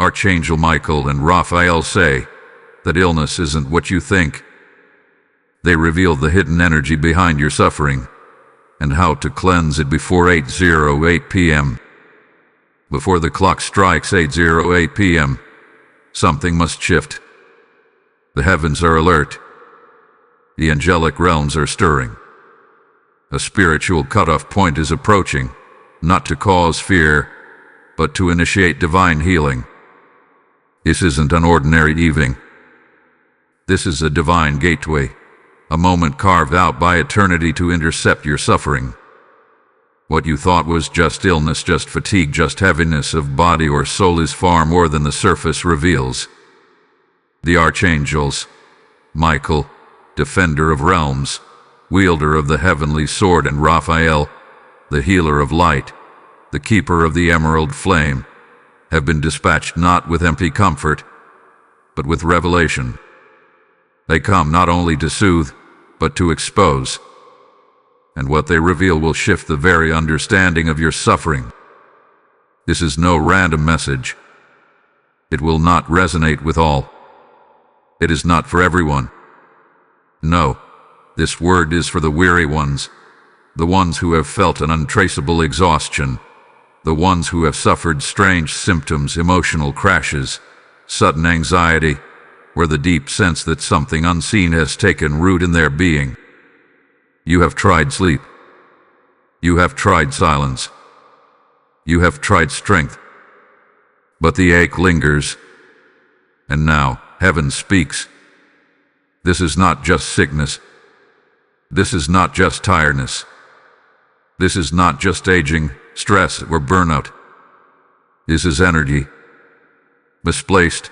Archangel Michael and Raphael say that illness isn't what you think. They reveal the hidden energy behind your suffering and how to cleanse it before 8:08 p.m. Before the clock strikes 8:08 p.m., something must shift. The heavens are alert. The angelic realms are stirring. A spiritual cutoff point is approaching, not to cause fear, but to initiate divine healing. This isn't an ordinary evening. This is a divine gateway, a moment carved out by eternity to intercept your suffering. What you thought was just illness, just fatigue, just heaviness of body or soul is far more than the surface reveals. The Archangels, Michael, defender of realms, wielder of the heavenly sword, and Raphael, the healer of light, the keeper of the emerald flame, have been dispatched not with empty comfort, but with revelation. They come not only to soothe, but to expose. And what they reveal will shift the very understanding of your suffering. This is no random message. It will not resonate with all. It is not for everyone. No, this word is for the weary ones, the ones who have felt an untraceable exhaustion, the ones who have suffered strange symptoms, emotional crashes, sudden anxiety, or the deep sense that something unseen has taken root in their being. You have tried sleep. You have tried silence. You have tried strength. But the ache lingers. And now, heaven speaks. This is not just sickness. This is not just tiredness. This is not just aging, stress, or burnout. This is energy. Misplaced,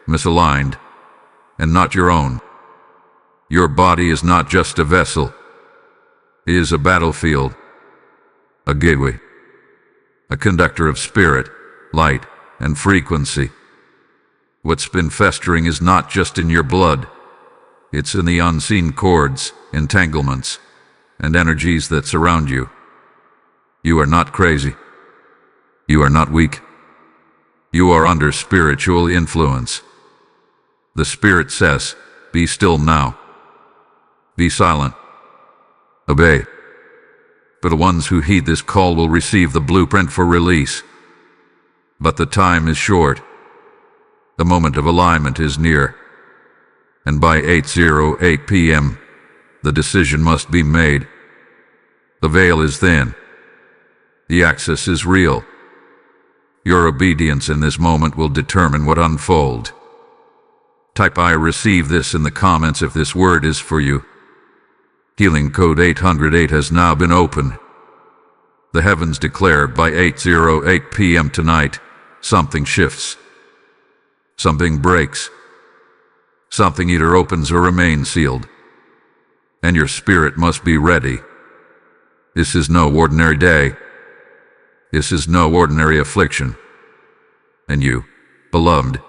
misaligned, and not your own. Your body is not just a vessel. It is a battlefield, a gateway, a conductor of spirit, light, and frequency. What's been festering is not just in your blood. It's in the unseen cords, entanglements, and energies that surround you. You are not crazy. You are not weak. You are under spiritual influence. The Spirit says, "Be still now. Be silent. Obey." For the ones who heed this call will receive the blueprint for release. But the time is short. The moment of alignment is near. And by 8:08 p.m., the decision must be made. The veil is thin. The access is real. Your obedience in this moment will determine what unfolds. Type "I receive this" in the comments if this word is for you. Healing code 808 has now been opened. The heavens declare by 8:08 p.m. tonight, something shifts. Something breaks. Something either opens or remains sealed. And your spirit must be ready. This is no ordinary day. This is no ordinary affliction. And you, beloved,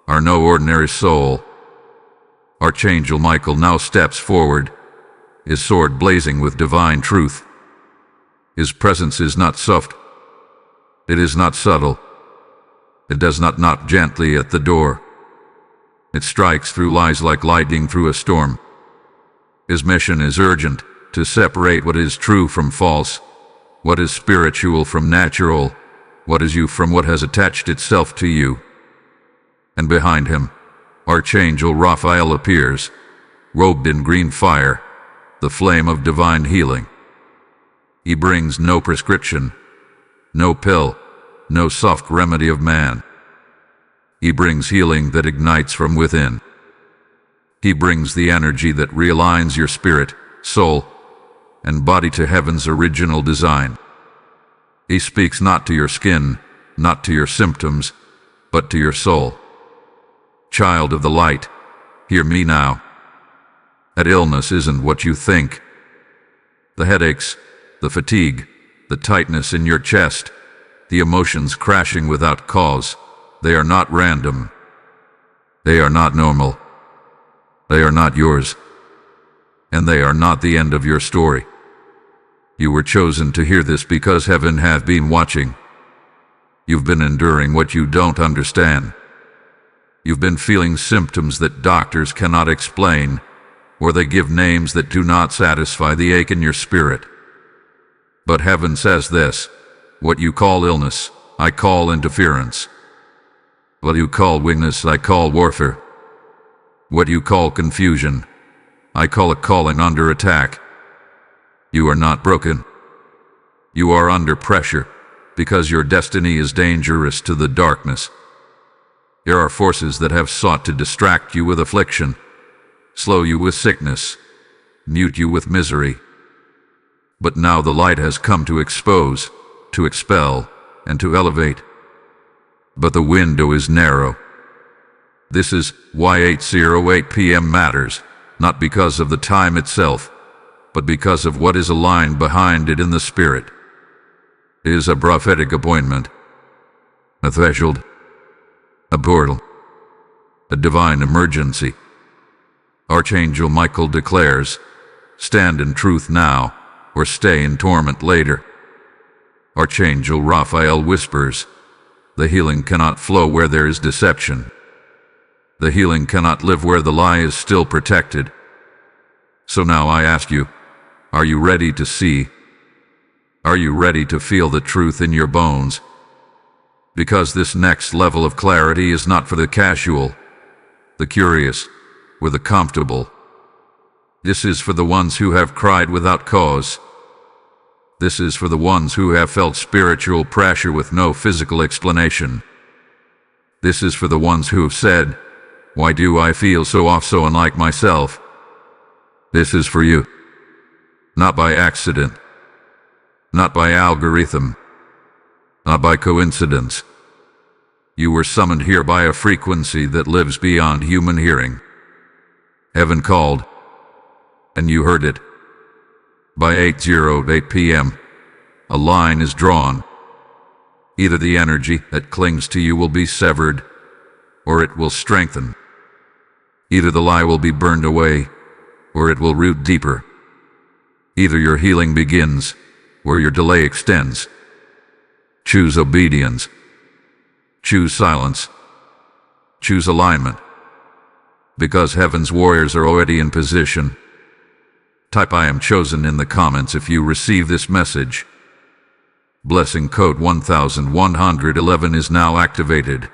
are no ordinary soul. Archangel Michael now steps forward, his sword blazing with divine truth. His presence is not soft. It is not subtle. It does not knock gently at the door. It strikes through lies like lightning through a storm. His mission is urgent, to separate what is true from false, what is spiritual from natural, what is you from what has attached itself to you. And behind him, Archangel Raphael appears, robed in green fire, the flame of divine healing. He brings no prescription, no pill, no soft remedy of man. He brings healing that ignites from within. He brings the energy that realigns your spirit, soul, and body to heaven's original design. He speaks not to your skin, not to your symptoms, but to your soul. Child of the light, hear me now. That illness isn't what you think. The headaches, the fatigue, the tightness in your chest, the emotions crashing without cause, they are not random. They are not normal. They are not yours. And they are not the end of your story. You were chosen to hear this because heaven hath been watching. You've been enduring what you don't understand. You've been feeling symptoms that doctors cannot explain, or they give names that do not satisfy the ache in your spirit. But heaven says this: what you call illness, I call interference. What you call weakness, I call warfare. What you call confusion, I call a calling under attack. You are not broken. You are under pressure, because your destiny is dangerous to the darkness. There are forces that have sought to distract you with affliction, slow you with sickness, mute you with misery. But now the light has come to expose, to expel, and to elevate. But the window is narrow. This is why 8:08 p.m. matters, not because of the time itself, but because of what is aligned behind it in the spirit. It is a prophetic appointment, a threshold, a portal, a divine emergency. Archangel Michael declares, stand in truth now, or stay in torment later. Archangel Raphael whispers, the healing cannot flow where there is deception. The healing cannot live where the lie is still protected. So now I ask you, are you ready to see? Are you ready to feel the truth in your bones? Because this next level of clarity is not for the casual, the curious, or the comfortable. This is for the ones who have cried without cause. This is for the ones who have felt spiritual pressure with no physical explanation. This is for the ones who have said, why do I feel so off, so unlike myself? This is for you. Not by accident. Not by algorithm. Not by coincidence. You were summoned here by a frequency that lives beyond human hearing. Heaven called, and you heard it. By 8:08 p.m., a line is drawn. Either the energy that clings to you will be severed, or it will strengthen. Either the lie will be burned away, or it will root deeper. Either your healing begins, or your delay extends. Choose obedience. Choose silence. Choose alignment. Because heaven's warriors are already in position. Type I am chosen in the comments if you receive this message. Blessing code 1111 is now activated.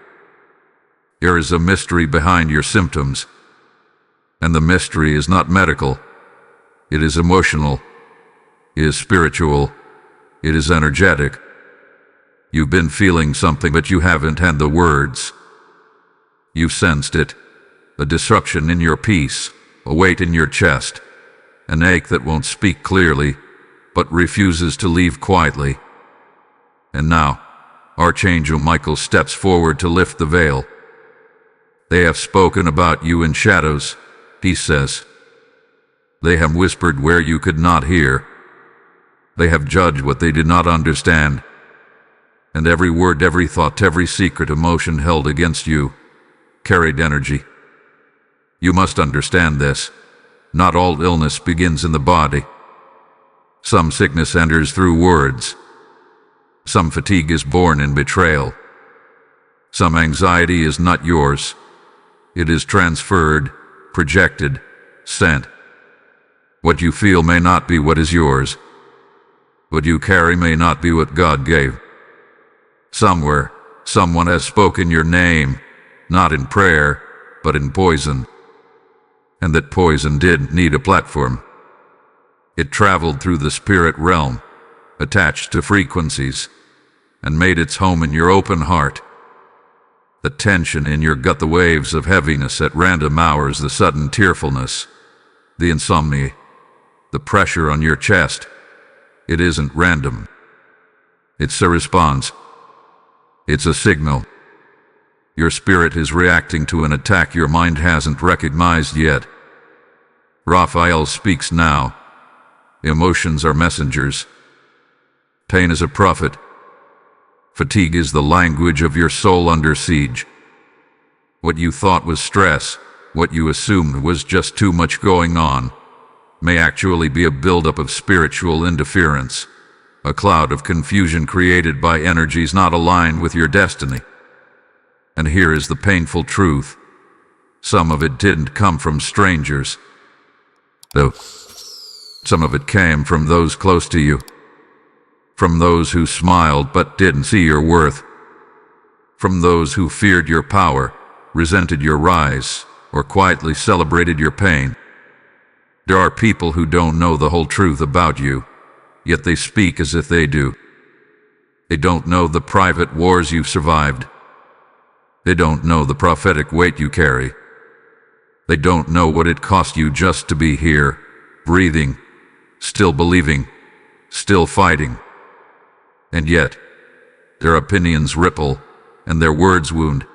There is a mystery behind your symptoms. And the mystery is not medical. It is emotional. It is spiritual. It is energetic. You've been feeling something, but you haven't had the words. You've sensed it. A disruption in your peace, a weight in your chest, an ache that won't speak clearly, but refuses to leave quietly. And now, Archangel Michael steps forward to lift the veil. They have spoken about you in shadows, he says. They have whispered where you could not hear. They have judged what they did not understand. And every word, every thought, every secret emotion held against you carried energy. You must understand this. Not all illness begins in the body. Some sickness enters through words. Some fatigue is born in betrayal. Some anxiety is not yours. It is transferred, projected, sent. What you feel may not be what is yours. What you carry may not be what God gave. Somewhere, someone has spoken your name, not in prayer, but in poison. And that poison did need a platform. It traveled through the spirit realm, attached to frequencies, and made its home in your open heart. The tension in your gut, the waves of heaviness at random hours, the sudden tearfulness, the insomnia, the pressure on your chest. It isn't random. It's a response. It's a signal. Your spirit is reacting to an attack your mind hasn't recognized yet. Raphael speaks now. Emotions are messengers. Pain is a prophet. Fatigue is the language of your soul under siege. What you thought was stress, what you assumed was just too much going on, may actually be a buildup of spiritual interference, a cloud of confusion created by energies not aligned with your destiny. And here is the painful truth. Some of it didn't come from strangers, though some of it came from those close to you, from those who smiled but didn't see your worth, from those who feared your power, resented your rise, or quietly celebrated your pain. There are people who don't know the whole truth about you, yet they speak as if they do. They don't know the private wars you've survived. They don't know the prophetic weight you carry. They don't know what it cost you just to be here, breathing, still believing, still fighting. And yet, their opinions ripple and their words wound.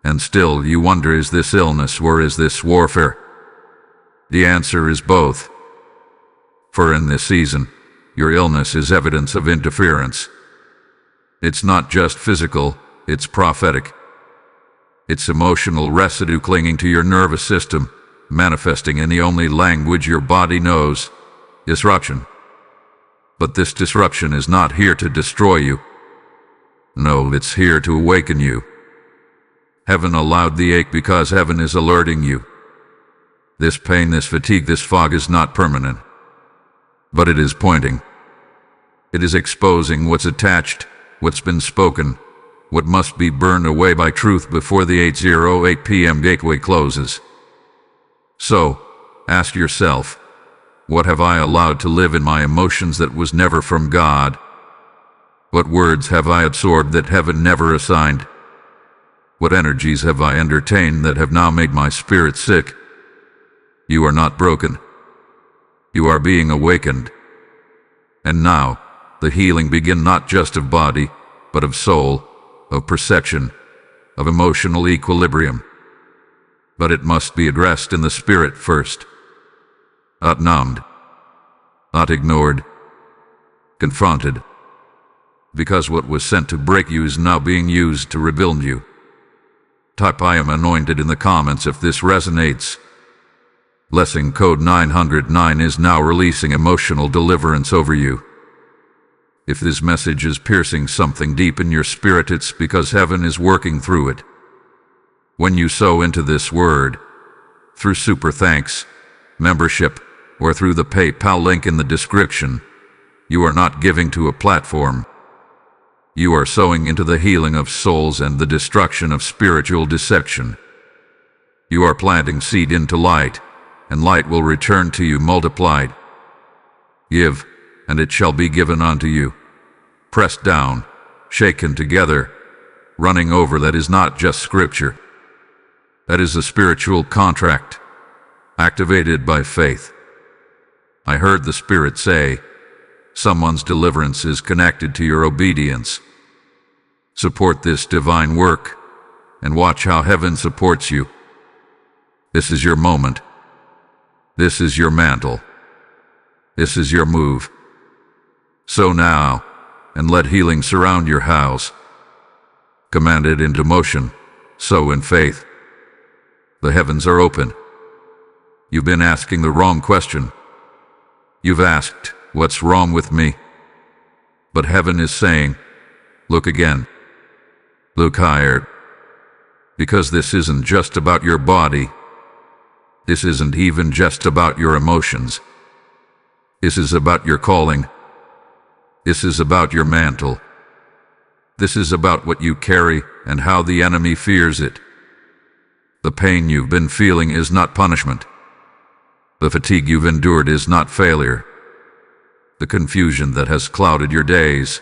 And still you wonder, is this illness or is this warfare? The answer is both. For in this season, your illness is evidence of interference. It's not just physical, it's prophetic. It's emotional residue clinging to your nervous system, manifesting in the only language your body knows: disruption. But this disruption is not here to destroy you. No, it's here to awaken you. Heaven allowed the ache because heaven is alerting you. This pain, this fatigue, this fog is not permanent, but it is pointing. It is exposing what's attached, what's been spoken, what must be burned away by truth before the 8:08 p.m. gateway closes. So, ask yourself, what have I allowed to live in my emotions that was never from God? What words have I absorbed that heaven never assigned? What energies have I entertained that have now made my spirit sick? You are not broken. You are being awakened. And now, the healing begin not just of body, but of soul, of perception, of emotional equilibrium. But it must be addressed in the spirit first. Not numbed, not ignored, confronted. Because what was sent to break you is now being used to rebuild you. Type "I am anointed" in the comments if this resonates. Blessing code 909 is now releasing emotional deliverance over you. If this message is piercing something deep in your spirit, it's because heaven is working through it. When you sow into this word, through super thanks, membership, or through the PayPal link in the description, you are not giving to a platform. You are sowing into the healing of souls and the destruction of spiritual deception. You are planting seed into light, and light will return to you multiplied. Give, and it shall be given unto you. Pressed down, shaken together, running over. That is not just scripture. That is a spiritual contract, activated by faith. I heard the Spirit say, someone's deliverance is connected to your obedience. Support this divine work, and watch how heaven supports you. This is your moment. This is your mantle. This is your move. So now, and let healing surround your house. Command it into motion, so in faith. The heavens are open. You've been asking the wrong question. You've asked, what's wrong with me? But heaven is saying, look again. Look higher. Because this isn't just about your body. This isn't even just about your emotions. This is about your calling. This is about your mantle. This is about what you carry and how the enemy fears it. The pain you've been feeling is not punishment. The fatigue you've endured is not failure. The confusion that has clouded your days,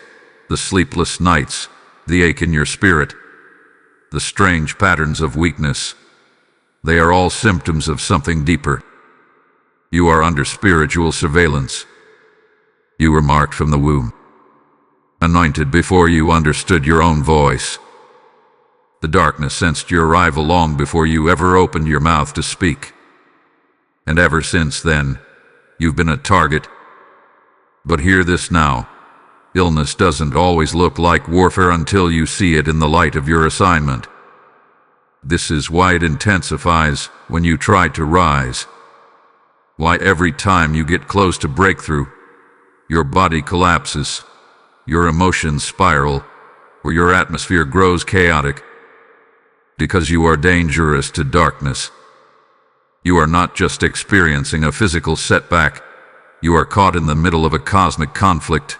the sleepless nights, the ache in your spirit, the strange patterns of weakness, they are all symptoms of something deeper. You are under spiritual surveillance. You were marked from the womb, anointed before you understood your own voice. The darkness sensed your arrival long before you ever opened your mouth to speak. And ever since then, you've been a target. But hear this now. Illness doesn't always look like warfare until you see it in the light of your assignment. This is why it intensifies when you try to rise. Why every time you get close to breakthrough, your body collapses, your emotions spiral, or your atmosphere grows chaotic, because you are dangerous to darkness. You are not just experiencing a physical setback, you are caught in the middle of a cosmic conflict,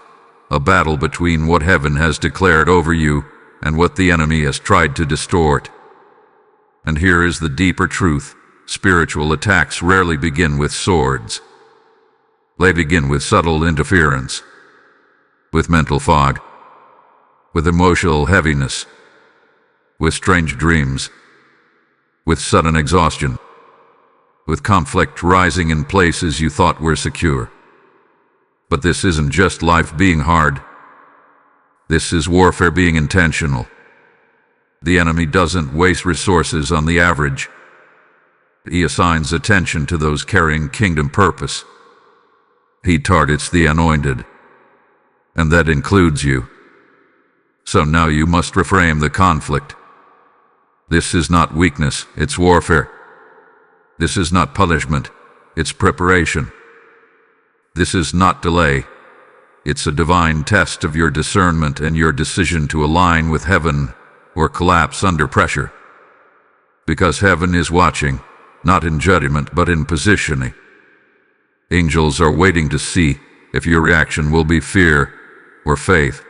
a battle between what heaven has declared over you and what the enemy has tried to distort. And here is the deeper truth: spiritual attacks rarely begin with swords. They begin with subtle interference, with mental fog, with emotional heaviness, with strange dreams, with sudden exhaustion, with conflict rising in places you thought were secure. But this isn't just life being hard. This is warfare being intentional. The enemy doesn't waste resources on the average. He assigns attention to those carrying kingdom purpose. He targets the anointed, and that includes you. So now you must reframe the conflict. This is not weakness, it's warfare. This is not punishment, it's preparation. This is not delay, it's a divine test of your discernment and your decision to align with heaven or collapse under pressure. Because heaven is watching, not in judgment but in positioning. Angels are waiting to see if your reaction will be fear or faith.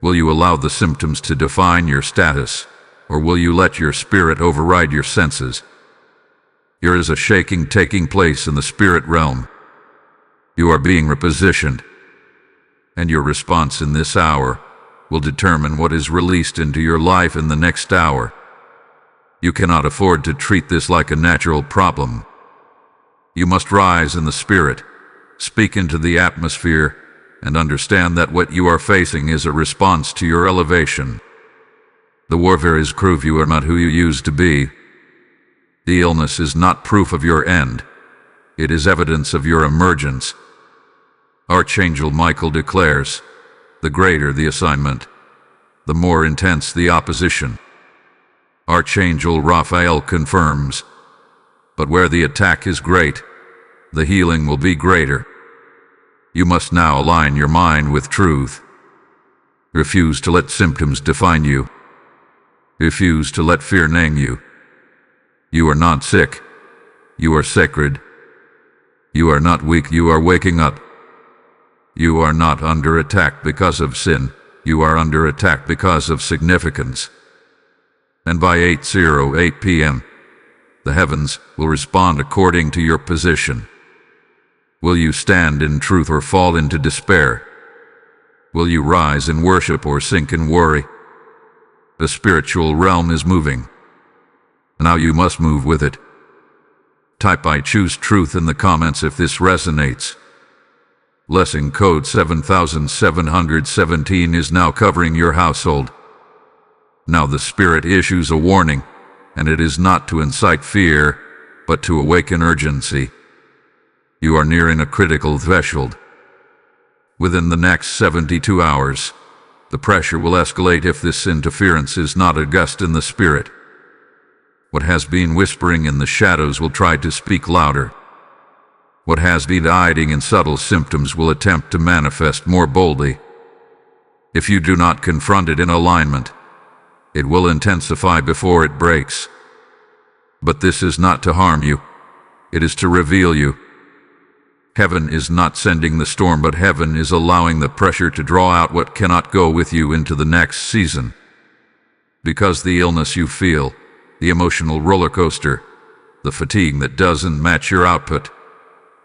Will you allow the symptoms to define your status, or will you let your spirit override your senses? There is a shaking taking place in the spirit realm. You are being repositioned, and your response in this hour will determine what is released into your life in the next hour. You cannot afford to treat this like a natural problem. You must rise in the spirit, speak into the atmosphere, and understand that what you are facing is a response to your elevation. The warfare is proof you are not who you used to be. The illness is not proof of your end. It is evidence of your emergence. Archangel Michael declares, the greater the assignment, the more intense the opposition. Archangel Raphael confirms, but where the attack is great, the healing will be greater. You must now align your mind with truth. Refuse to let symptoms define you. Refuse to let fear name you. You are not sick. You are sacred. You are not weak. You are waking up. You are not under attack because of sin. You are under attack because of significance. And by 8:08 p.m., the heavens will respond according to your position. Will you stand in truth or fall into despair? Will you rise in worship or sink in worry? The spiritual realm is moving. Now you must move with it. Type "I choose truth" in the comments if this resonates. Blessing code 7717 is now covering your household. Now the Spirit issues a warning, and it is not to incite fear, but to awaken urgency. You are nearing a critical threshold. Within the next 72 hours, the pressure will escalate if this interference is not august in the Spirit. What has been whispering in the shadows will try to speak louder. What has been hiding in subtle symptoms will attempt to manifest more boldly. If you do not confront it in alignment, it will intensify before it breaks. But this is not to harm you. It is to reveal you. Heaven is not sending the storm, but heaven is allowing the pressure to draw out what cannot go with you into the next season. Because the illness you feel, the emotional roller coaster, the fatigue that doesn't match your output,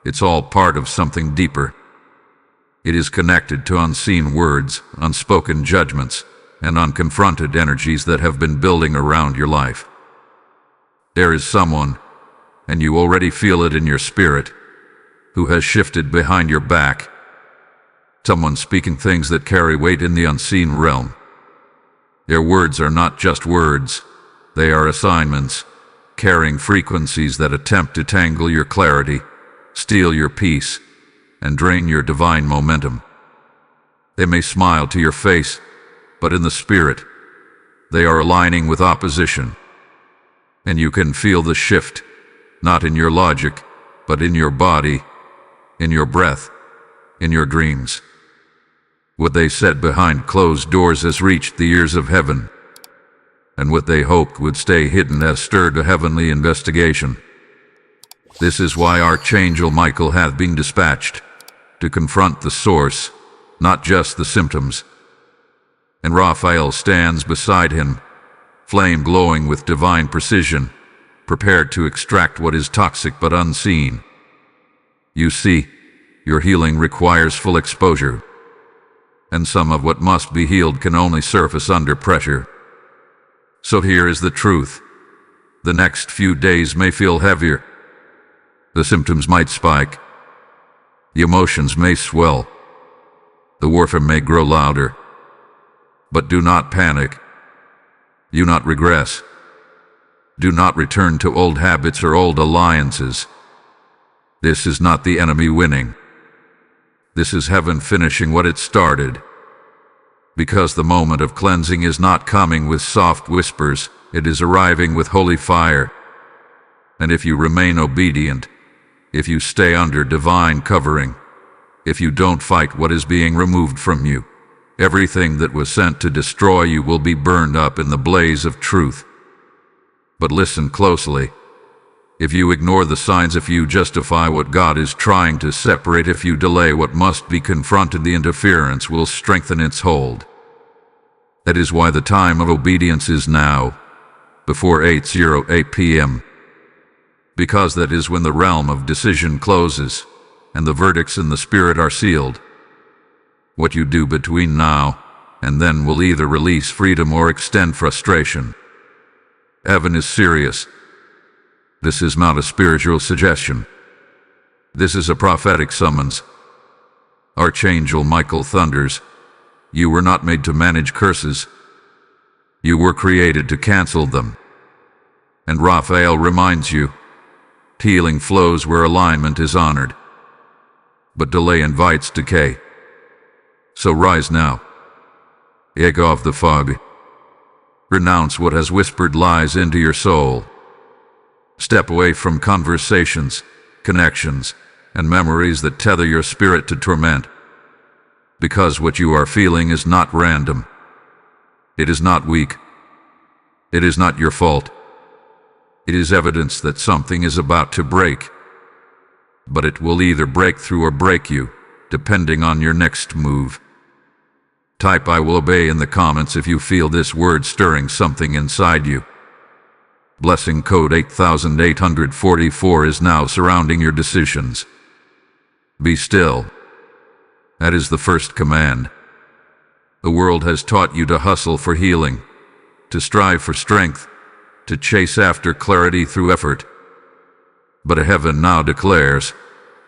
it's all part of something deeper. It is connected to unseen words, unspoken judgments, and unconfronted energies that have been building around your life. There is someone, and you already feel it in your spirit, who has shifted behind your back. Someone speaking things that carry weight in the unseen realm. Their words are not just words, they are assignments, carrying frequencies that attempt to tangle your clarity, steal your peace, and drain your divine momentum. They may smile to your face, but in the spirit, they are aligning with opposition. And you can feel the shift, not in your logic, but in your body, in your breath, in your dreams. What they said behind closed doors has reached the ears of heaven, and what they hoped would stay hidden has stirred a heavenly investigation. This is why Archangel Michael hath been dispatched, to confront the source, not just the symptoms. And Raphael stands beside him, flame glowing with divine precision, prepared to extract what is toxic but unseen. You see, your healing requires full exposure, and some of what must be healed can only surface under pressure. So here is the truth. The next few days may feel heavier. The symptoms might spike. The emotions may swell. The warfare may grow louder. But do not panic. Do not regress. Do not return to old habits or old alliances. This is not the enemy winning. This is heaven finishing what it started. Because the moment of cleansing is not coming with soft whispers, it is arriving with holy fire. And if you remain obedient, if you stay under divine covering, if you don't fight what is being removed from you, everything that was sent to destroy you will be burned up in the blaze of truth. But listen closely. If you ignore the signs, if you justify what God is trying to separate, if you delay what must be confronted, the interference will strengthen its hold. That is why the time of obedience is now, before 8:08 p.m. Because that is when the realm of decision closes, and the verdicts in the spirit are sealed. What you do between now and then will either release freedom or extend frustration. Heaven is serious. This is not a spiritual suggestion. This is a prophetic summons. Archangel Michael thunders. You were not made to manage curses. You were created to cancel them. And Raphael reminds you, healing flows where alignment is honored. But delay invites decay. So rise now. Egg off the fog. Renounce what has whispered lies into your soul. Step away from conversations, connections, and memories that tether your spirit to torment. Because what you are feeling is not random. It is not weak. It is not your fault. It is evidence that something is about to break. But it will either break through or break you, depending on your next move. Type "I will obey" in the comments if you feel this word stirring something inside you. Blessing code 8844 is now surrounding your decisions. Be still. That is the first command. The world has taught you to hustle for healing, to strive for strength, to chase after clarity through effort. But heaven now declares,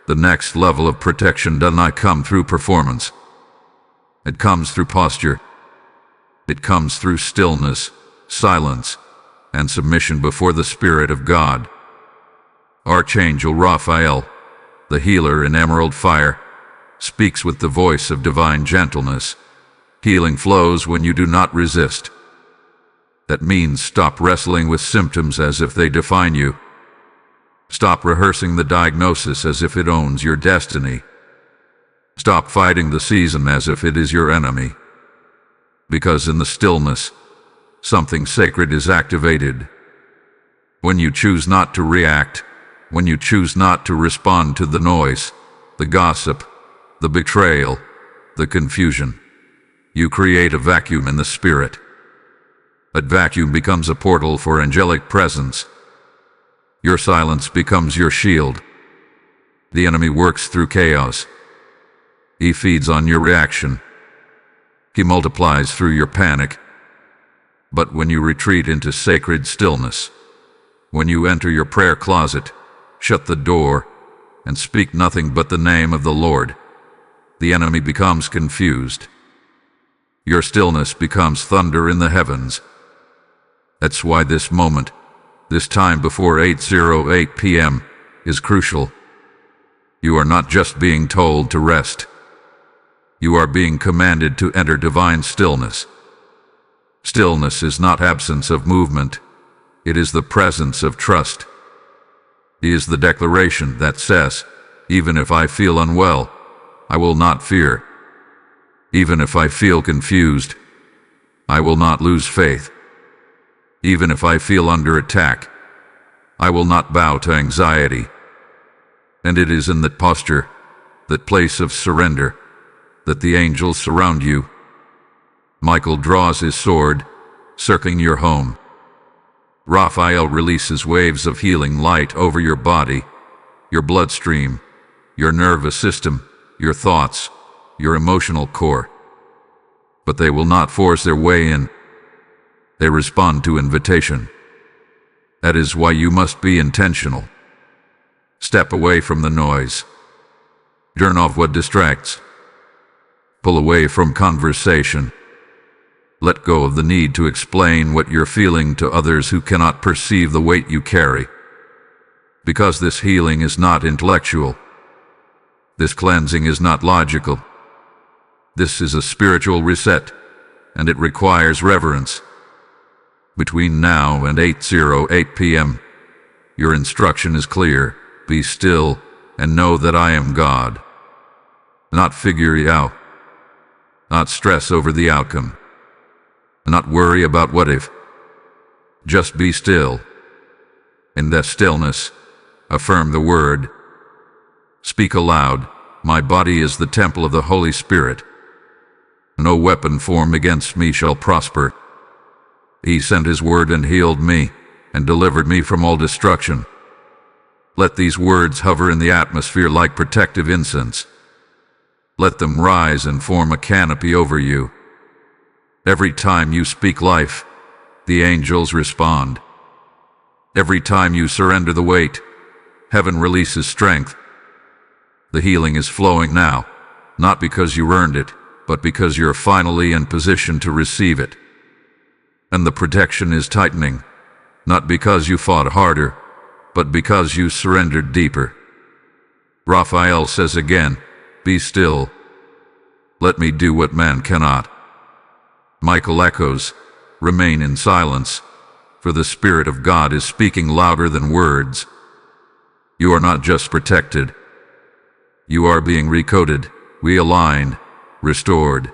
the next level of protection does not come through performance. It comes through posture. It comes through stillness, silence, and submission before the Spirit of God. Archangel Raphael, the healer in emerald fire, speaks with the voice of divine gentleness. Healing flows when you do not resist. That means stop wrestling with symptoms as if they define you. Stop rehearsing the diagnosis as if it owns your destiny. Stop fighting the season as if it is your enemy. Because in the stillness, something sacred is activated. When you choose not to react, when you choose not to respond to the noise, the gossip, the betrayal, the confusion, you create a vacuum in the spirit. That vacuum becomes a portal for angelic presence. Your silence becomes your shield. The enemy works through chaos. He feeds on your reaction. He multiplies through your panic. But when you retreat into sacred stillness, when you enter your prayer closet, shut the door, and speak nothing but the name of the Lord, the enemy becomes confused. Your stillness becomes thunder in the heavens. That's why this moment, this time before 8:08 p.m., is crucial. You are not just being told to rest. You are being commanded to enter divine stillness. Stillness is not absence of movement. It is the presence of trust. It is the declaration that says, even if I feel unwell, I will not fear. Even if I feel confused, I will not lose faith. Even if I feel under attack, I will not bow to anxiety. And it is in that posture, that place of surrender, that the angels surround you. Michael draws his sword, circling your home. Raphael releases waves of healing light over your body, your bloodstream, your nervous system, your thoughts, your emotional core. But they will not force their way in. They respond to invitation. That is why you must be intentional. Step away from the noise. Turn off what distracts. Pull away from conversation. Let go of the need to explain what you're feeling to others who cannot perceive the weight you carry. Because this healing is not intellectual. This cleansing is not logical. This is a spiritual reset, and it requires reverence. Between now and 8:08 p.m., your instruction is clear. Be still and know that I am God. Not figure it out. Not stress over the outcome. Not worry about what if. Just be still. In that stillness, affirm the word. Speak aloud, my body is the temple of the Holy Spirit. No weapon formed against me shall prosper. He sent his word and healed me, and delivered me from all destruction. Let these words hover in the atmosphere like protective incense. Let them rise and form a canopy over you. Every time you speak life, the angels respond. Every time you surrender the weight, heaven releases strength. The healing is flowing now, not because you earned it, but because you're finally in position to receive it. And the protection is tightening, not because you fought harder, but because you surrendered deeper. Raphael says again, be still. Let me do what man cannot. Michael echoes, remain in silence, for the Spirit of God is speaking louder than words. You are not just protected. You are being recoded, realigned, restored.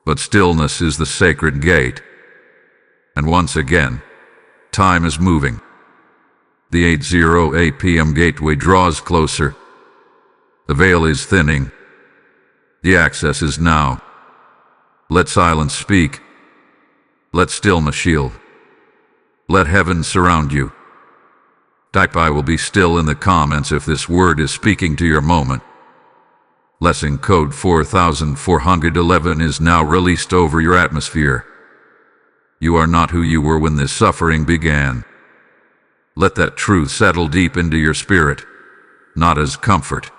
But stillness is the sacred gate. And once again, time is moving. The 8:08 p.m. gateway draws closer. The veil is thinning. The access is now. Let silence speak. Let stillness shield. Let heaven surround you. Type I will be still in the comments if this word is speaking to your moment. Lesson code 4411 is now released over your atmosphere. You are not who you were when this suffering began. Let that truth settle deep into your spirit, not as comfort,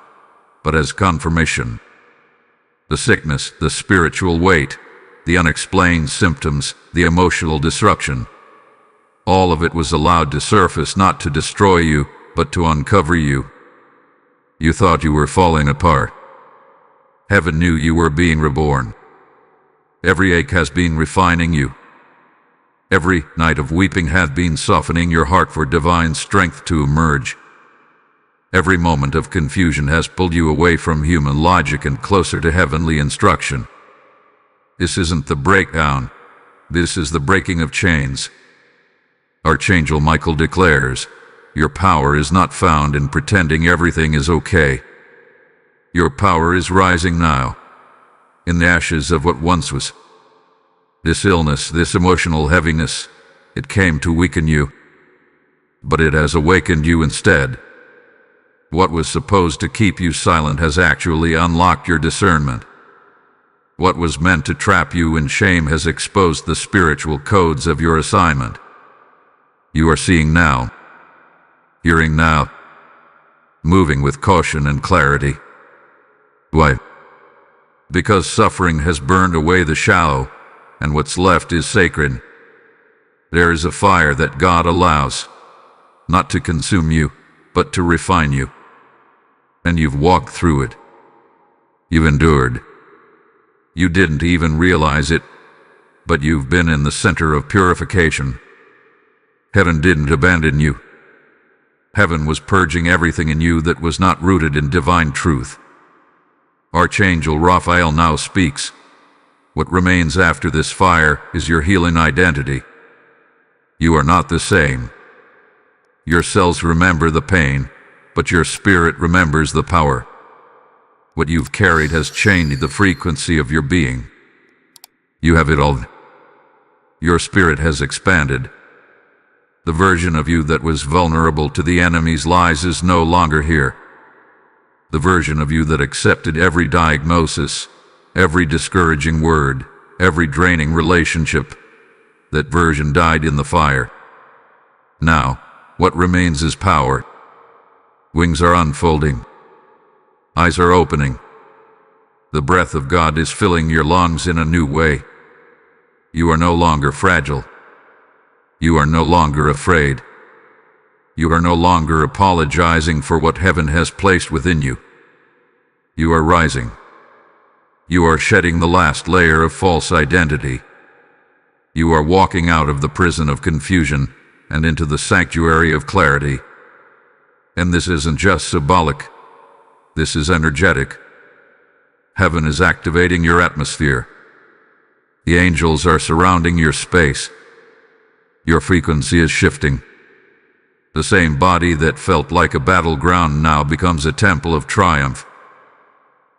but as confirmation. The sickness, the spiritual weight, the unexplained symptoms, the emotional disruption, all of it was allowed to surface not to destroy you, but to uncover you. You thought you were falling apart. Heaven knew you were being reborn. Every ache has been refining you. Every night of weeping has been softening your heart for divine strength to emerge. Every moment of confusion has pulled you away from human logic and closer to heavenly instruction. This isn't the breakdown. This is the breaking of chains. Archangel Michael declares, your power is not found in pretending everything is okay. Your power is rising now, in the ashes of what once was. This illness, this emotional heaviness, it came to weaken you, but it has awakened you instead. What was supposed to keep you silent has actually unlocked your discernment. What was meant to trap you in shame has exposed the spiritual codes of your assignment. You are seeing now, hearing now, moving with caution and clarity. Why? Because suffering has burned away the shallow, and what's left is sacred. There is a fire that God allows, not to consume you, but to refine you. And you've walked through it. You've endured. You didn't even realize it, but you've been in the center of purification. Heaven didn't abandon you. Heaven was purging everything in you that was not rooted in divine truth. Archangel Raphael now speaks. What remains after this fire is your healing identity. You are not the same. Your cells remember the pain, but your spirit remembers the power. What you've carried has changed the frequency of your being. You have it all. Your spirit has expanded. The version of you that was vulnerable to the enemy's lies is no longer here. The version of you that accepted every diagnosis, every discouraging word, every draining relationship, that version died in the fire. Now, what remains is power. Wings are unfolding. Eyes are opening. The breath of God is filling your lungs in a new way. You are no longer fragile. You are no longer afraid. You are no longer apologizing for what heaven has placed within you. You are rising. You are shedding the last layer of false identity. You are walking out of the prison of confusion and into the sanctuary of clarity. And this isn't just symbolic. This is energetic. Heaven is activating your atmosphere. The angels are surrounding your space. Your frequency is shifting. The same body that felt like a battleground now becomes a temple of triumph.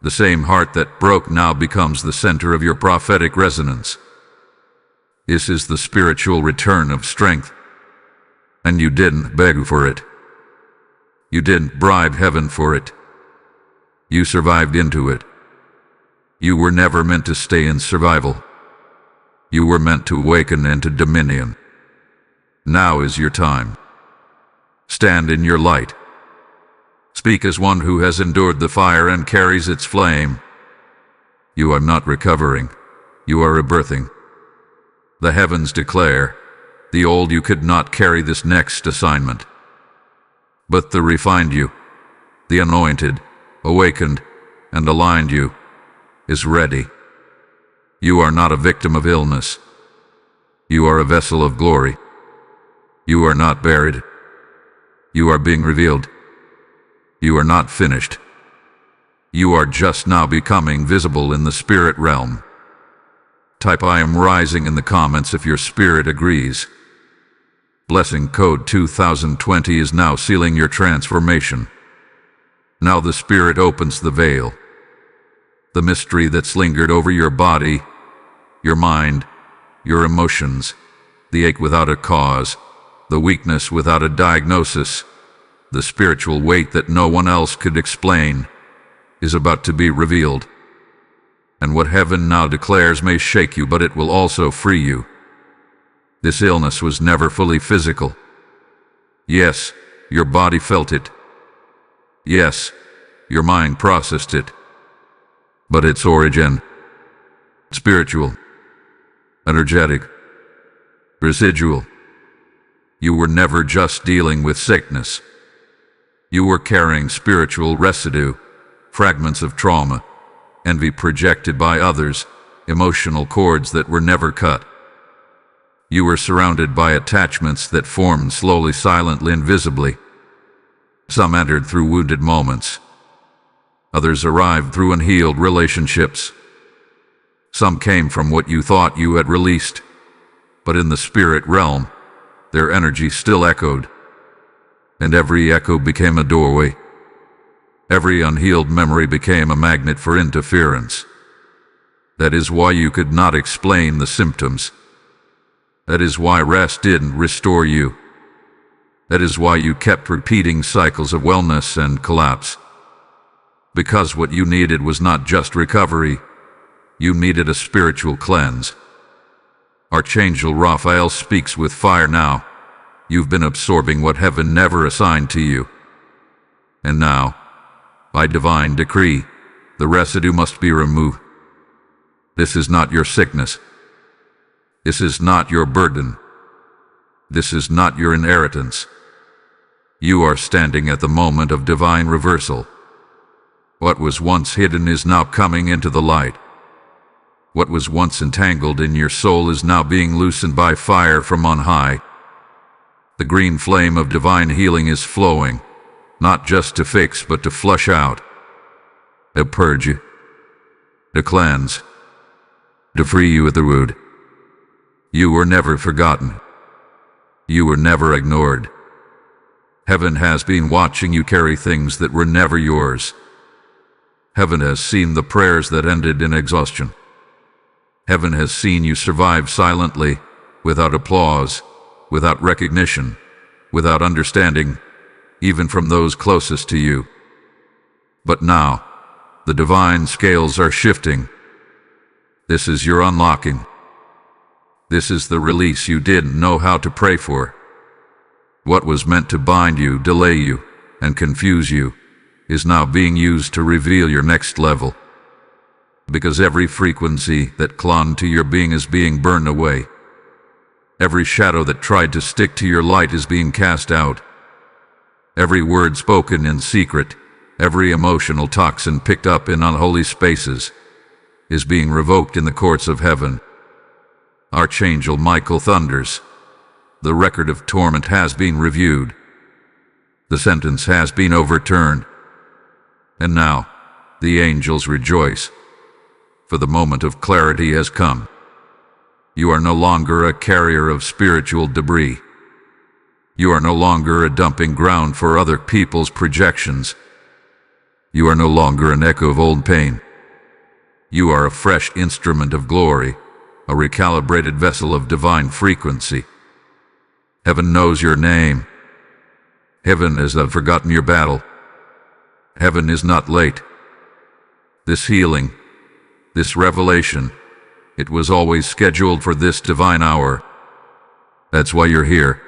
The same heart that broke now becomes the center of your prophetic resonance. This is the spiritual return of strength. And you didn't beg for it. You didn't bribe heaven for it. You survived into it. You were never meant to stay in survival. You were meant to awaken into dominion. Now is your time. Stand in your light. Speak as one who has endured the fire and carries its flame. You are not recovering. You are rebirthing. The heavens declare, the old you could not carry this next assignment. But the refined you, the anointed, awakened, and aligned you, is ready. You are not a victim of illness. You are a vessel of glory. You are not buried. You are being revealed. You are not finished. You are just now becoming visible in the spirit realm. Type I am rising in the comments if your spirit agrees. Blessing code 2020 is now sealing your transformation. Now the spirit opens the veil. The mystery that's lingered over your body, your mind, your emotions, the ache without a cause, the weakness without a diagnosis, the spiritual weight that no one else could explain, is about to be revealed. And what heaven now declares may shake you, but it will also free you. This illness was never fully physical. Yes, your body felt it. Yes, your mind processed it. But its origin, spiritual, energetic, residual. You were never just dealing with sickness. You were carrying spiritual residue, fragments of trauma, envy projected by others, emotional cords that were never cut. You were surrounded by attachments that formed slowly, silently, invisibly. Some entered through wounded moments. Others arrived through unhealed relationships. Some came from what you thought you had released, but in the spirit realm, their energy still echoed. And every echo became a doorway. Every unhealed memory became a magnet for interference. That is why you could not explain the symptoms. That is why rest didn't restore you. That is why you kept repeating cycles of wellness and collapse. Because what you needed was not just recovery, you needed a spiritual cleanse. Archangel Raphael speaks with fire now. You've been absorbing what heaven never assigned to you. And now, by divine decree, the residue must be removed. This is not your sickness. This is not your burden. This is not your inheritance. You are standing at the moment of divine reversal. What was once hidden is now coming into the light. What was once entangled in your soul is now being loosened by fire from on high. The green flame of divine healing is flowing, not just to fix but to flush out. To purge you, to cleanse, to free you at the root. You were never forgotten. You were never ignored. Heaven has been watching you carry things that were never yours. Heaven has seen the prayers that ended in exhaustion. Heaven has seen you survive silently, without applause, without recognition, without understanding, even from those closest to you. But now, the divine scales are shifting. This is your unlocking. This is the release you didn't know how to pray for. What was meant to bind you, delay you, and confuse you is now being used to reveal your next level. Because every frequency that clung to your being is being burned away. Every shadow that tried to stick to your light is being cast out. Every word spoken in secret, every emotional toxin picked up in unholy spaces, is being revoked in the courts of heaven. Archangel Michael thunders. The record of torment has been reviewed. The sentence has been overturned. And now, the angels rejoice, for the moment of clarity has come. You are no longer a carrier of spiritual debris. You are no longer a dumping ground for other people's projections. You are no longer an echo of old pain. You are a fresh instrument of glory, a recalibrated vessel of divine frequency. Heaven knows your name. Heaven has not forgotten your battle. Heaven is not late. This healing, this revelation, it was always scheduled for this divine hour. That's why you're here.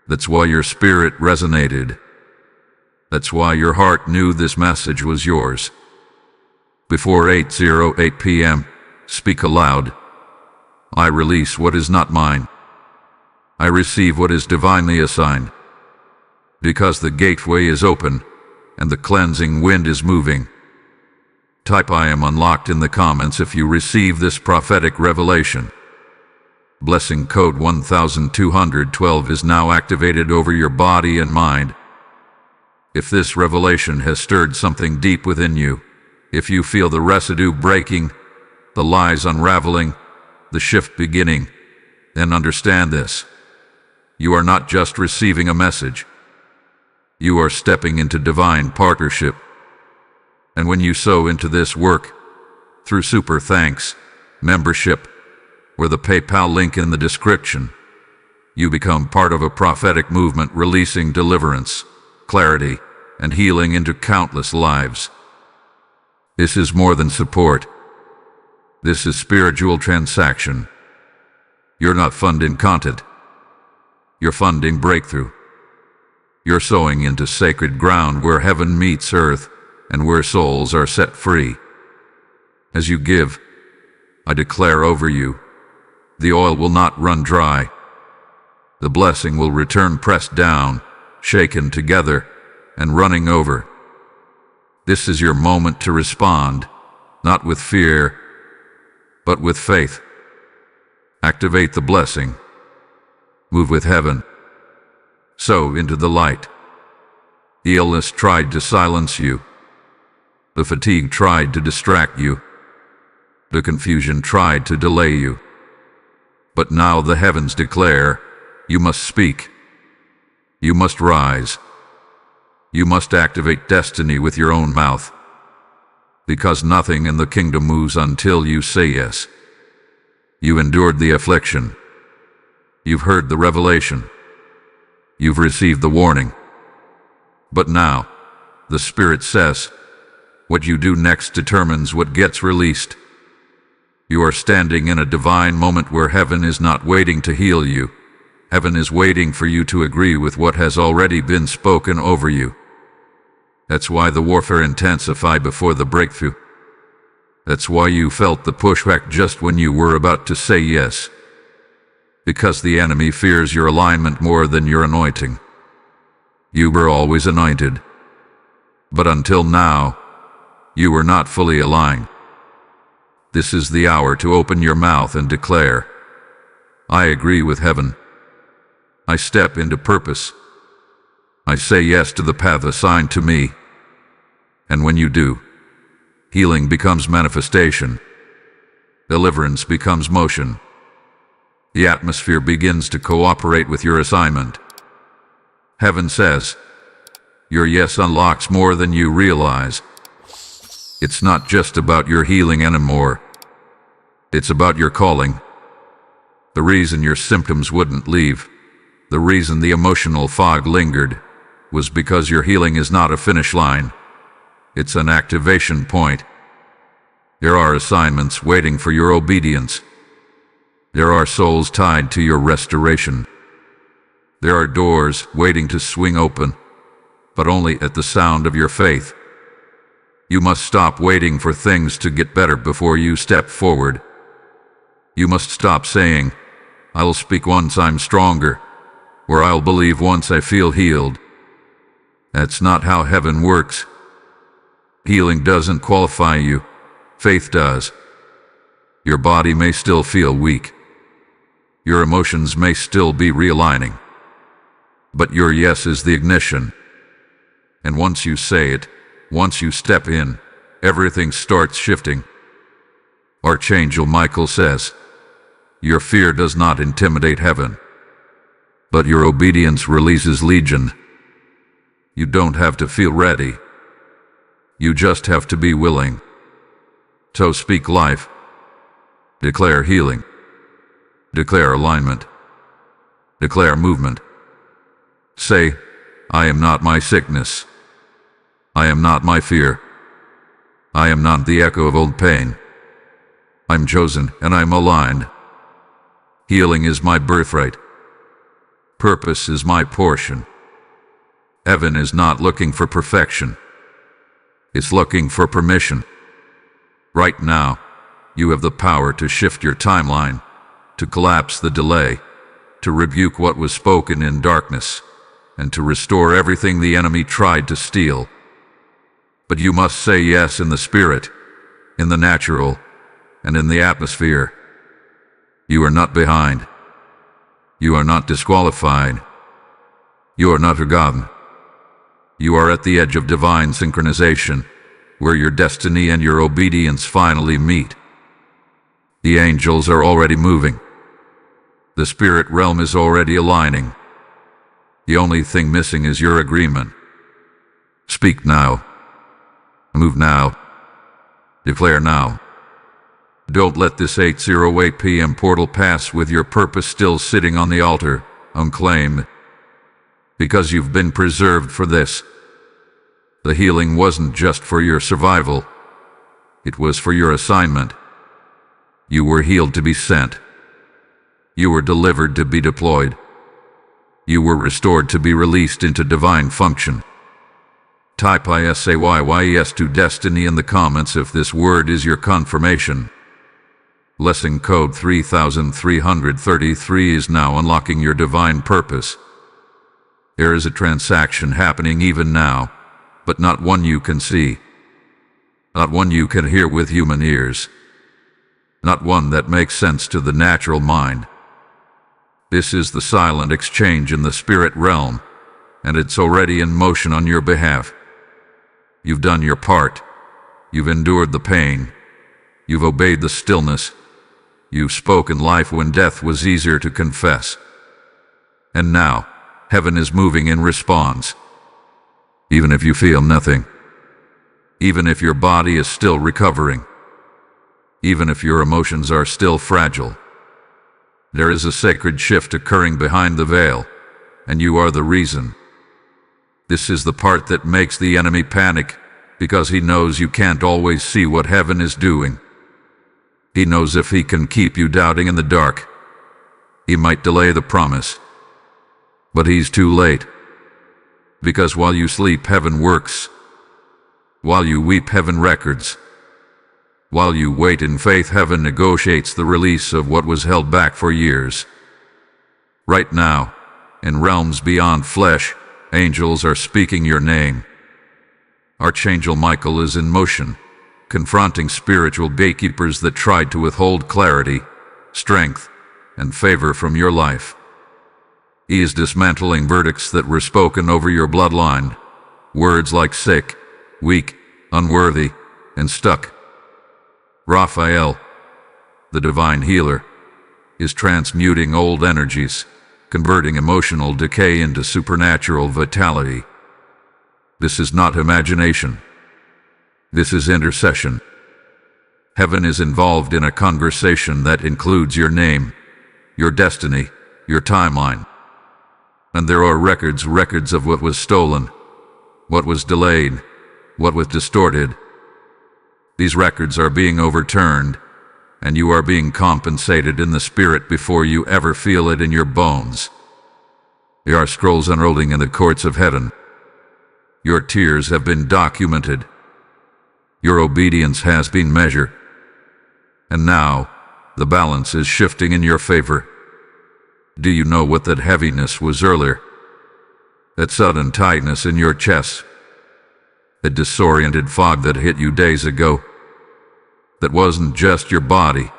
That's why your spirit resonated. That's why your heart knew this message was yours. Before 8:08 p.m., speak aloud. I release what is not mine. I receive what is divinely assigned. Because the gateway is open, and the cleansing wind is moving. Type I am unlocked in the comments if you receive this prophetic revelation. Blessing code 1212 is now activated over your body and mind. If this revelation has stirred something deep within you, if you feel the residue breaking, the lies unraveling, the shift beginning, then understand this. You are not just receiving a message. You are stepping into divine partnership. And when you sow into this work, through super thanks, membership, or the PayPal link in the description, you become part of a prophetic movement releasing deliverance, clarity, and healing into countless lives. This is more than support. This is spiritual transaction. You're not funding content. You're funding breakthrough. You're sowing into sacred ground where heaven meets earth and where souls are set free. As you give, I declare over you, the oil will not run dry. The blessing will return pressed down, shaken together, and running over. This is your moment to respond, not with fear, but with faith. Activate the blessing. Move with heaven. Sow into the light. The illness tried to silence you. The fatigue tried to distract you. The confusion tried to delay you. But now the heavens declare, you must speak. You must rise. You must activate destiny with your own mouth. Because nothing in the kingdom moves until you say yes. You endured the affliction. You've heard the revelation. You've received the warning. But now, the Spirit says, what you do next determines what gets released. You are standing in a divine moment where heaven is not waiting to heal you. Heaven is waiting for you to agree with what has already been spoken over you. That's why the warfare intensified before the breakthrough. That's why you felt the pushback just when you were about to say yes. Because the enemy fears your alignment more than your anointing. You were always anointed. But until now, you were not fully aligned. This is the hour to open your mouth and declare, I agree with heaven. I step into purpose. I say yes to the path assigned to me. And when you do, Healing becomes manifestation. Deliverance becomes motion. The atmosphere begins to cooperate with your assignment. Heaven says, your yes unlocks more than you realize. It's not just about your healing anymore. It's about your calling. The reason your symptoms wouldn't leave, the reason the emotional fog lingered, was because your healing is not a finish line. It's an activation point. There are assignments waiting for your obedience. There are souls tied to your restoration. There are doors waiting to swing open, but only at the sound of your faith. You must stop waiting for things to get better before you step forward. You must stop saying, "I'll speak once I'm stronger," or "I'll believe once I feel healed." That's not how heaven works. Healing doesn't qualify you. Faith does. Your body may still feel weak. Your emotions may still be realigning. But your yes is the ignition. And once you say it, once you step in, everything starts shifting. Archangel Michael says, your fear does not intimidate heaven, but your obedience releases legion. You don't have to feel ready. You just have to be willing. So speak life. Declare healing. Declare alignment. Declare movement. Say, I am not my sickness. I am not my fear. I am not the echo of old pain. I'm chosen and I'm aligned. Healing is my birthright. Purpose is my portion. Heaven is not looking for perfection. It's looking for permission. Right now, you have the power to shift your timeline, to collapse the delay, to rebuke what was spoken in darkness, and to restore everything the enemy tried to steal. But you must say yes in the spirit, in the natural, and in the atmosphere. You are not behind. You are not disqualified. You are not forgotten. You are at the edge of divine synchronization, where your destiny and your obedience finally meet. The angels are already moving. The spirit realm is already aligning. The only thing missing is your agreement. Speak now. Move now. Declare now. Don't let this 8:08 p.m. portal pass with your purpose still sitting on the altar, unclaimed. Because you've been preserved for this. The healing wasn't just for your survival. It was for your assignment. You were healed to be sent. You were delivered to be deployed. You were restored to be released into divine function. Type ISAYYES to destiny in the comments if this word is your confirmation. Blessing code 3333 is now unlocking your divine purpose. There is a transaction happening even now, but not one you can see. Not one you can hear with human ears. Not one that makes sense to the natural mind. This is the silent exchange in the spirit realm, and it's already in motion on your behalf. You've done your part. You've endured the pain. You've obeyed the stillness. You've spoken life when death was easier to confess. And now, heaven is moving in response. Even if you feel nothing. Even if your body is still recovering. Even if your emotions are still fragile. There is a sacred shift occurring behind the veil, and you are the reason. This is the part that makes the enemy panic, because he knows you can't always see what heaven is doing. He knows if he can keep you doubting in the dark, he might delay the promise. But he's too late. Because while you sleep, heaven works. While you weep, heaven records. While you wait in faith, heaven negotiates the release of what was held back for years. Right now, in realms beyond flesh, angels are speaking your name. Archangel Michael is in motion, confronting spiritual gatekeepers that tried to withhold clarity, strength, and favor from your life. He is dismantling verdicts that were spoken over your bloodline. Words like sick, weak, unworthy, and stuck. Raphael, the divine healer, is transmuting old energies, converting emotional decay into supernatural vitality. This is not imagination. This is intercession. Heaven is involved in a conversation that includes your name, your destiny, your timeline. And there are records of what was stolen, what was delayed, what was distorted. These records are being overturned, and you are being compensated in the spirit before you ever feel it in your bones. There are scrolls unrolling in the courts of heaven. Your tears have been documented. Your obedience has been measured. And now, the balance is shifting in your favor. Do you know what that heaviness was earlier? That sudden tightness in your chest? That disoriented fog that hit you days ago? That wasn't just your body.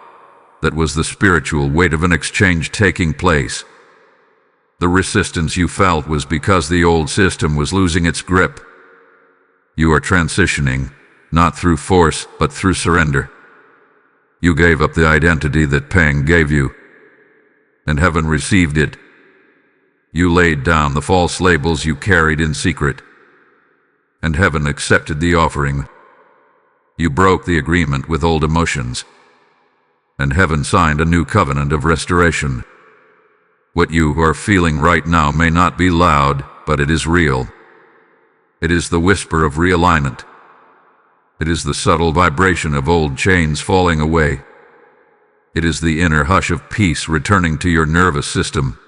That was the spiritual weight of an exchange taking place. The resistance you felt was because the old system was losing its grip. You are transitioning, not through force, but through surrender. You gave up the identity that pain gave you, and heaven received it. You laid down the false labels you carried in secret, and heaven accepted the offering. You broke the agreement with old emotions, and heaven signed a new covenant of restoration. What you are feeling right now may not be loud, but it is real. It is the whisper of realignment. It is the subtle vibration of old chains falling away. It is the inner hush of peace returning to your nervous system.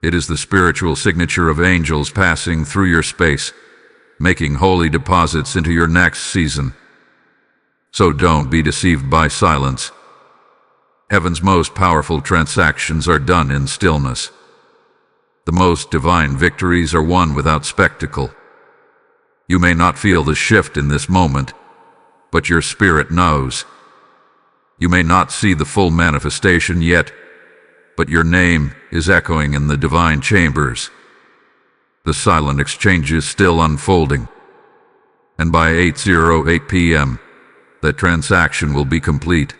It is the spiritual signature of angels passing through your space, making holy deposits into your next season. So don't be deceived by silence. Heaven's most powerful transactions are done in stillness. The most divine victories are won without spectacle. You may not feel the shift in this moment, but your spirit knows. You may not see the full manifestation yet, but your name is echoing in the divine chambers. The silent exchange is still unfolding, and by 8:08 p.m., that transaction will be complete.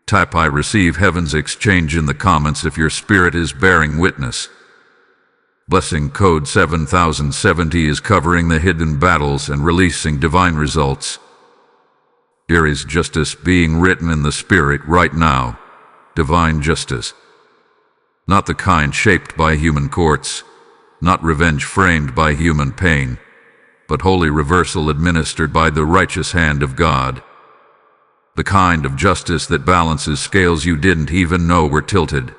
Type "I receive heaven's exchange" in the comments if your spirit is bearing witness. Blessing code 7070 is covering the hidden battles and releasing divine results. There is justice being written in the spirit right now. Divine justice. Not the kind shaped by human courts, not revenge framed by human pain, but holy reversal administered by the righteous hand of God. The kind of justice that balances scales you didn't even know were tilted.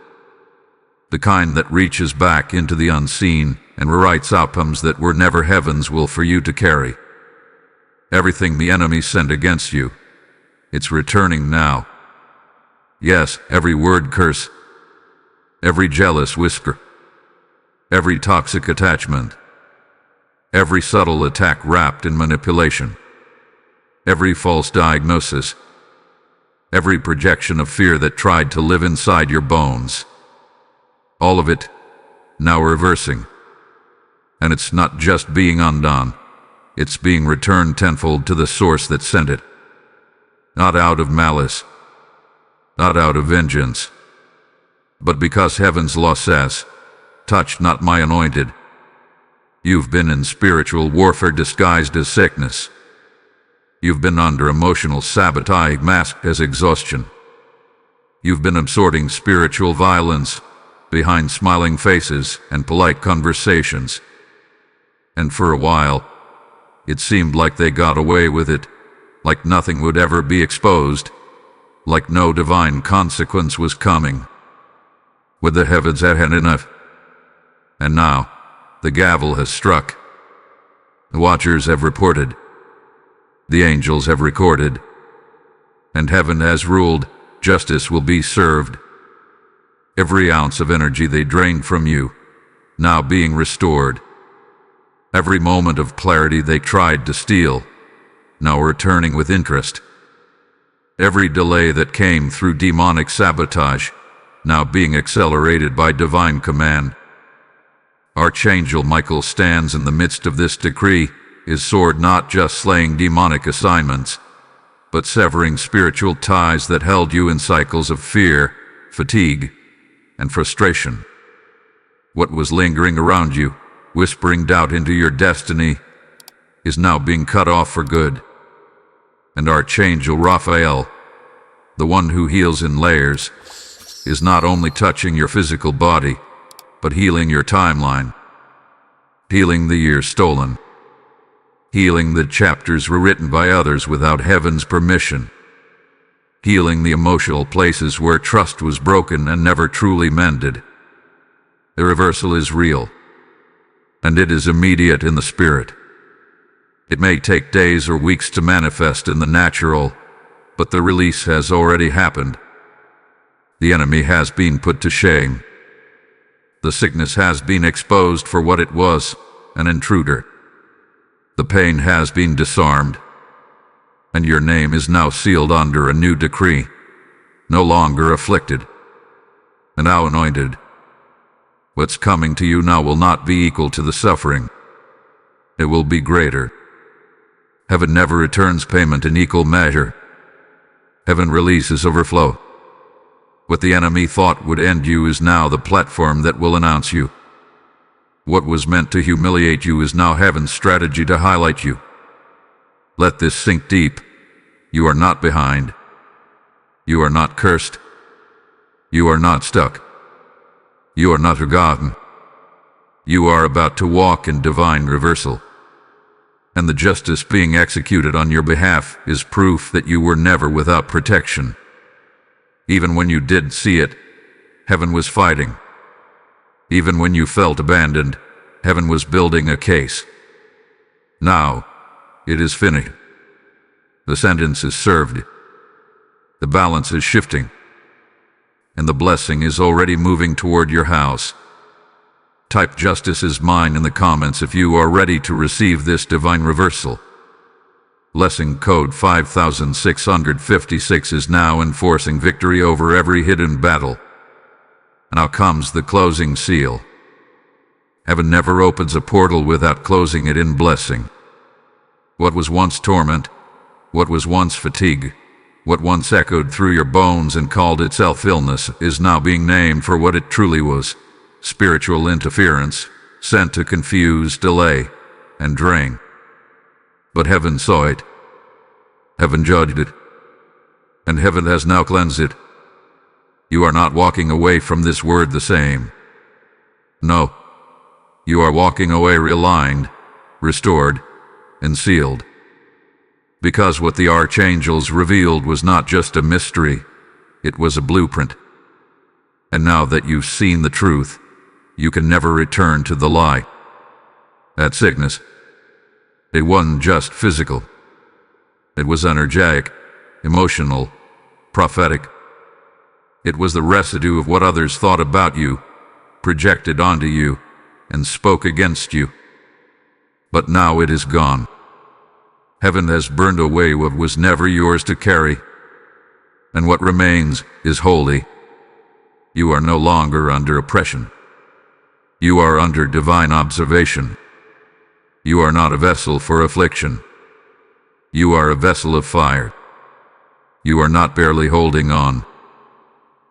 The kind that reaches back into the unseen and rewrites outcomes that were never heaven's will for you to carry. Everything the enemy sent against you, it's returning now. Yes, every word curse, every jealous whisper, every toxic attachment, every subtle attack wrapped in manipulation, every false diagnosis, every projection of fear that tried to live inside your bones. All of it, now reversing. And it's not just being undone, it's being returned tenfold to the source that sent it. Not out of malice, not out of vengeance, but because heaven's law says, "Touch not my anointed." You've been in spiritual warfare disguised as sickness. You've been under emotional sabotage masked as exhaustion. You've been absorbing spiritual violence behind smiling faces and polite conversations. And for a while, it seemed like they got away with it, like nothing would ever be exposed, like no divine consequence was coming. Would the heavens have had enough? And now, the gavel has struck. The watchers have reported. The angels have recorded. And heaven has ruled, justice will be served. Every ounce of energy they drained from you, now being restored. Every moment of clarity they tried to steal, now returning with interest. Every delay that came through demonic sabotage, now being accelerated by divine command. Archangel Michael stands in the midst of this decree, is sword not just slaying demonic assignments, but severing spiritual ties that held you in cycles of fear, fatigue, and frustration. What was lingering around you, whispering doubt into your destiny, is now being cut off for good. And Archangel Raphael, the one who heals in layers, is not only touching your physical body, but healing your timeline, healing the years stolen, healing the chapters rewritten by others without heaven's permission, healing the emotional places where trust was broken and never truly mended. The reversal is real, and it is immediate in the spirit. It may take days or weeks to manifest in the natural, but the release has already happened. The enemy has been put to shame. The sickness has been exposed for what it was, an intruder. The pain has been disarmed, and your name is now sealed under a new decree, no longer afflicted, and now anointed. What's coming to you now will not be equal to the suffering. It will be greater. Heaven never returns payment in equal measure. Heaven releases overflow. What the enemy thought would end you is now the platform that will announce you. What was meant to humiliate you is now heaven's strategy to highlight you. Let this sink deep. You are not behind. You are not cursed. You are not stuck. You are not forgotten. You are about to walk in divine reversal. And the justice being executed on your behalf is proof that you were never without protection. Even when you didn't see it, heaven was fighting. Even when you felt abandoned, heaven was building a case. Now, it is finished. The sentence is served. The balance is shifting. And the blessing is already moving toward your house. Type "Justice is mine" in the comments if you are ready to receive this divine reversal. Blessing code 5656 is now enforcing victory over every hidden battle. Now comes the closing seal. Heaven never opens a portal without closing it in blessing. What was once torment, what was once fatigue, what once echoed through your bones and called itself illness is now being named for what it truly was: spiritual interference, sent to confuse, delay, and drain. But heaven saw it. Heaven judged it. And heaven has now cleansed it. You are not walking away from this word the same. No. You are walking away realigned, restored, and sealed. Because what the Archangels revealed was not just a mystery, it was a blueprint. And now that you've seen the truth, you can never return to the lie. That sickness, it wasn't just physical. It was energetic, emotional, prophetic. It was the residue of what others thought about you, projected onto you, and spoke against you. But now it is gone. Heaven has burned away what was never yours to carry, and what remains is holy. You are no longer under oppression. You are under divine observation. You are not a vessel for affliction. You are a vessel of fire. You are not barely holding on.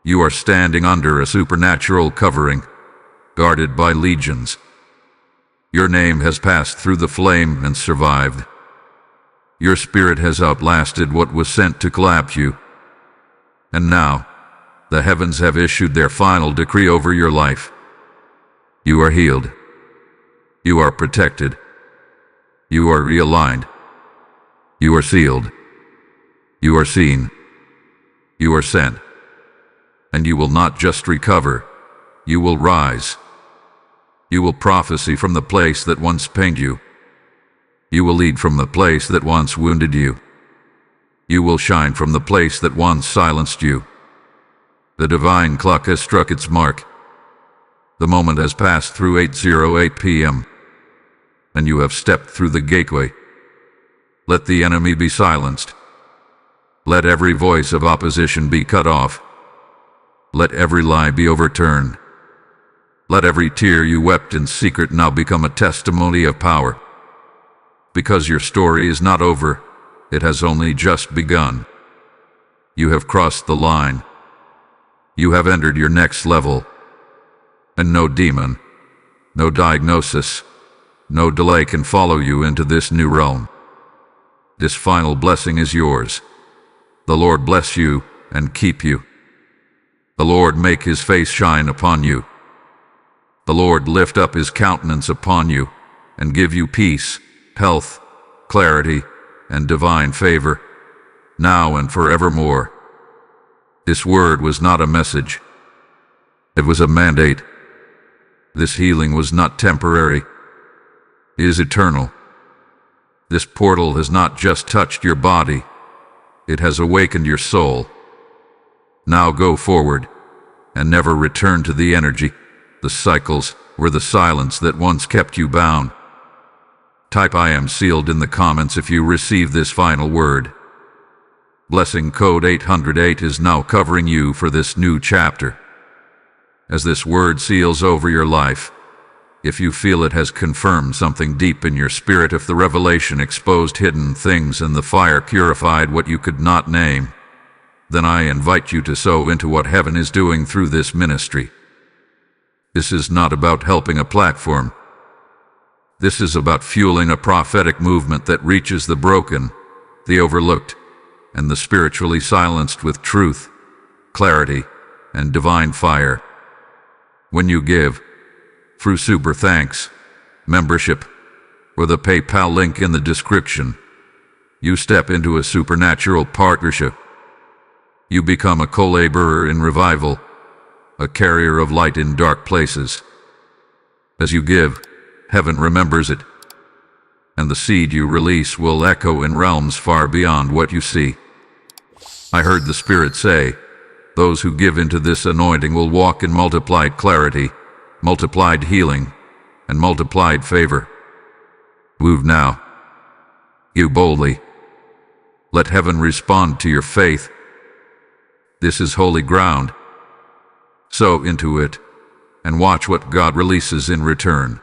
You are standing under a supernatural covering, guarded by legions. Your name has passed through the flame and survived. Your spirit has outlasted what was sent to collapse you. And now, the heavens have issued their final decree over your life. You are healed. You are protected. You are realigned. You are sealed. You are seen. You are sent. And you will not just recover, you will rise. You will prophesy from the place that once pained you. You will lead from the place that once wounded you. You will shine from the place that once silenced you. The divine clock has struck its mark. The moment has passed through 8:08 p.m. and you have stepped through the gateway. Let the enemy be silenced. Let every voice of opposition be cut off. Let every lie be overturned. Let every tear you wept in secret now become a testimony of power. Because your story is not over, it has only just begun. You have crossed the line. You have entered your next level. And no demon, no diagnosis, no delay can follow you into this new realm. This final blessing is yours. The Lord bless you and keep you. The Lord make his face shine upon you. The Lord lift up his countenance upon you and give you peace, health, clarity, and divine favor, now and forevermore. This word was not a message. It was a mandate. This healing was not temporary. It is eternal. This portal has not just touched your body. It has awakened your soul. Now go forward and never return to the energy, the cycles, or the silence that once kept you bound. Type I am sealed in the comments if you receive this final word. Blessing code 808 is now covering you for this new chapter. As this word seals over your life, if you feel it has confirmed something deep in your spirit, if the revelation exposed hidden things and the fire purified what you could not name, then I invite you to sow into what heaven is doing through this ministry. This is not about helping a platform. This is about fueling a prophetic movement that reaches the broken, the overlooked, and the spiritually silenced with truth, clarity, and divine fire. When you give, through super thanks, membership, or the PayPal link in the description, you step into a supernatural partnership. You become a co-laborer in revival, a carrier of light in dark places. As you give, heaven remembers it, and the seed you release will echo in realms far beyond what you see. I heard the Spirit say, those who give into this anointing will walk in multiplied clarity, multiplied healing, and multiplied favor. Move now. You boldly. Let heaven respond to your faith. This is holy ground. Sow into it, and watch what God releases in return.